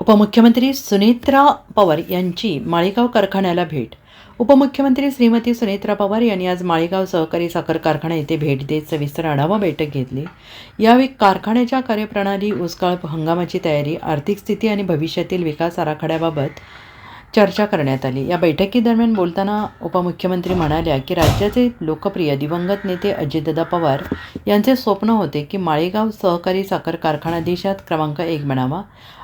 उपमुख्यमंत्री सुनेत्रा पवार यांची माळेगाव कारखान्याला भेट. उपमुख्यमंत्री श्रीमती सुनेत्रा पवार यांनी आज माळेगाव सहकारी साखर कारखाना येथे भेट देत सविस्तर आढावा बैठक घेतली. यावेळी कारखान्याच्या कार्यप्रणाली, ऊसकाळ हंगामाची तयारी, आर्थिक स्थिती आणि भविष्यातील विकास आराखड्याबाबत चर्चा करण्यात आली. या बैठकीदरम्यान बोलताना उपमुख्यमंत्री म्हणाल्या की राज्याचे लोकप्रिय दिवंगत नेते अजितदादा पवार यांचे स्वप्न होते की माळेगाव सहकारी साखर कारखाना देशात क्रमांक 1 बनावा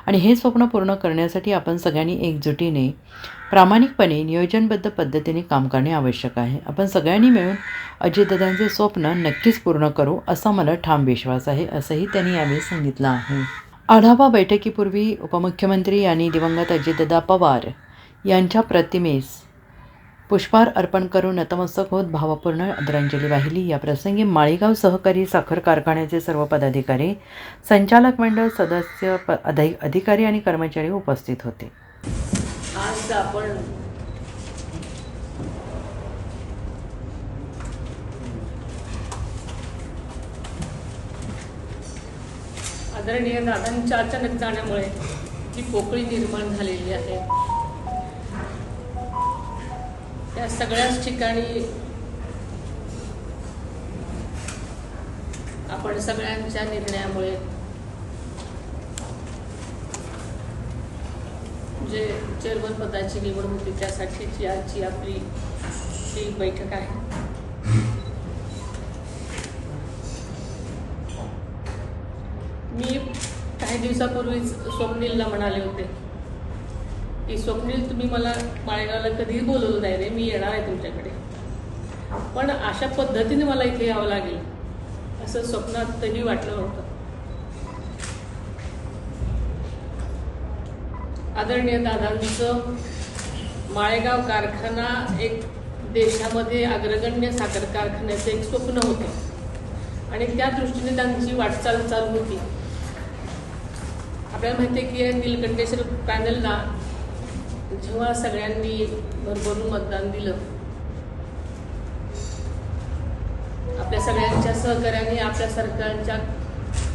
आणि हे स्वप्न पूर्ण करण्यासाठी आपण सगळ्यांनी एकजुटीने, प्रामाणिकपणे, नियोजनबद्ध पद्धतीने काम करणे आवश्यक आहे. आपण सगळ्यांनी मिळून अजितदादांचे स्वप्न नक्कीच पूर्ण करू असा मला ठाम विश्वास आहे, असंही त्यांनी यावेळी सांगितलं आहे. आढावा बैठकीपूर्वी उपमुख्यमंत्री यांनी दिवंगत अजितदादा पवार यांच्या प्रतिमेस पुष्पहार अर्पण करून नतमस्तक होत भावपूर्ण आदरांजली वाहिली. या प्रसंगी माळेगाव सहकारी साखर कारखान्याचे सर्व पदाधिकारी, संचालक मंडळ सदस्य, अधिकारी आणि कर्मचारी उपस्थित होते. आज आपण आदरणीय दादांच्या अचानक जाण्यामुळे जी पोकळी निर्माण झालेली आहे, त्या सगळ्याच ठिकाणी आपण सगळ्यांच्या निर्णयामुळे जे चेअरमन पदाची निवड होती त्यासाठीची आजची आपली ही बैठक आहे. मी काही दिवसापूर्वीच स्वप्नीलला म्हणाले होते की स्वप्नील, तुम्ही मला माळेगावला कधीही बोलवलं नाही रे, मी येणार आहे तुमच्याकडे, पण अशा पद्धतीने मला इथे यावं लागेल असं स्वप्नातही वाटलं नव्हतं. आदरणीय दादांचं माळेगाव कारखाना एक देशामध्ये अग्रगण्य साखर कारखान्याचं एक स्वप्न होतं आणि त्या दृष्टीने त्यांची वाटचाल चालू होती. आपल्याला माहिती आहे की नीलकंठेश्वर पॅनलला जेव्हा सगळ्यांनी भरभरून मतदान दिलं, आपल्या सगळ्यांच्या सहकार्याने, आपल्या सरकारच्या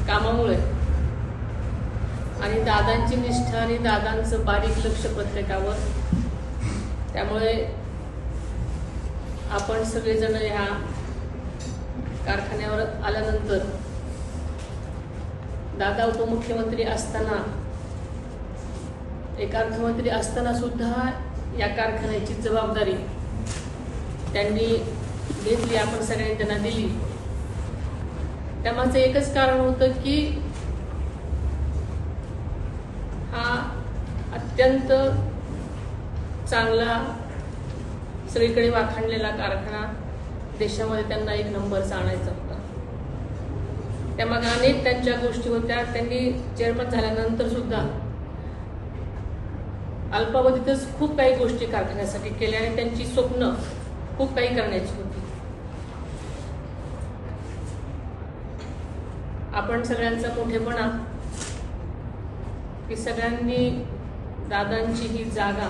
कामामुळे आणि दादांची निष्ठा आणि दादांचं बारीक लक्ष प्रत्येकावर, त्यामुळे आपण सगळेजण ह्या कारखान्यावर आल्यानंतर दादा उपमुख्यमंत्री असताना, एक अर्थमंत्री असताना सुद्धा या कारखान्याची जबाबदारी त्यांनी घेतली, आपण सगळ्यांनी त्यांना दिली. त्यामागचं एकच कारण होतं की हा अत्यंत चांगला, सगळीकडे वाखाणलेला कारखाना देशामध्ये त्यांना 1 नंबरचा आणायचा होता. त्यामागे अनेक त्यांच्या गोष्टी होत्या. त्यांनी चेअरमन झाल्यानंतर सुद्धा अल्पावधीतच खूप काही गोष्टी कारखान्यासाठी केल्या आणि त्यांची स्वप्न खूप काही करण्याची होती. आपण सगळ्यांचा मोठेपणा की सगळ्यांनी दादांची ही जागा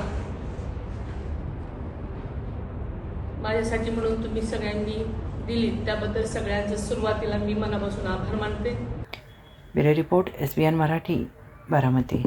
माझ्यासाठी म्हणून तुम्ही सगळ्यांनी दिली, त्याबद्दल सगळ्यांचं सुरुवातीला मी मनापासून आभार मानते. Bureau report, SBN Marathi, Baramati.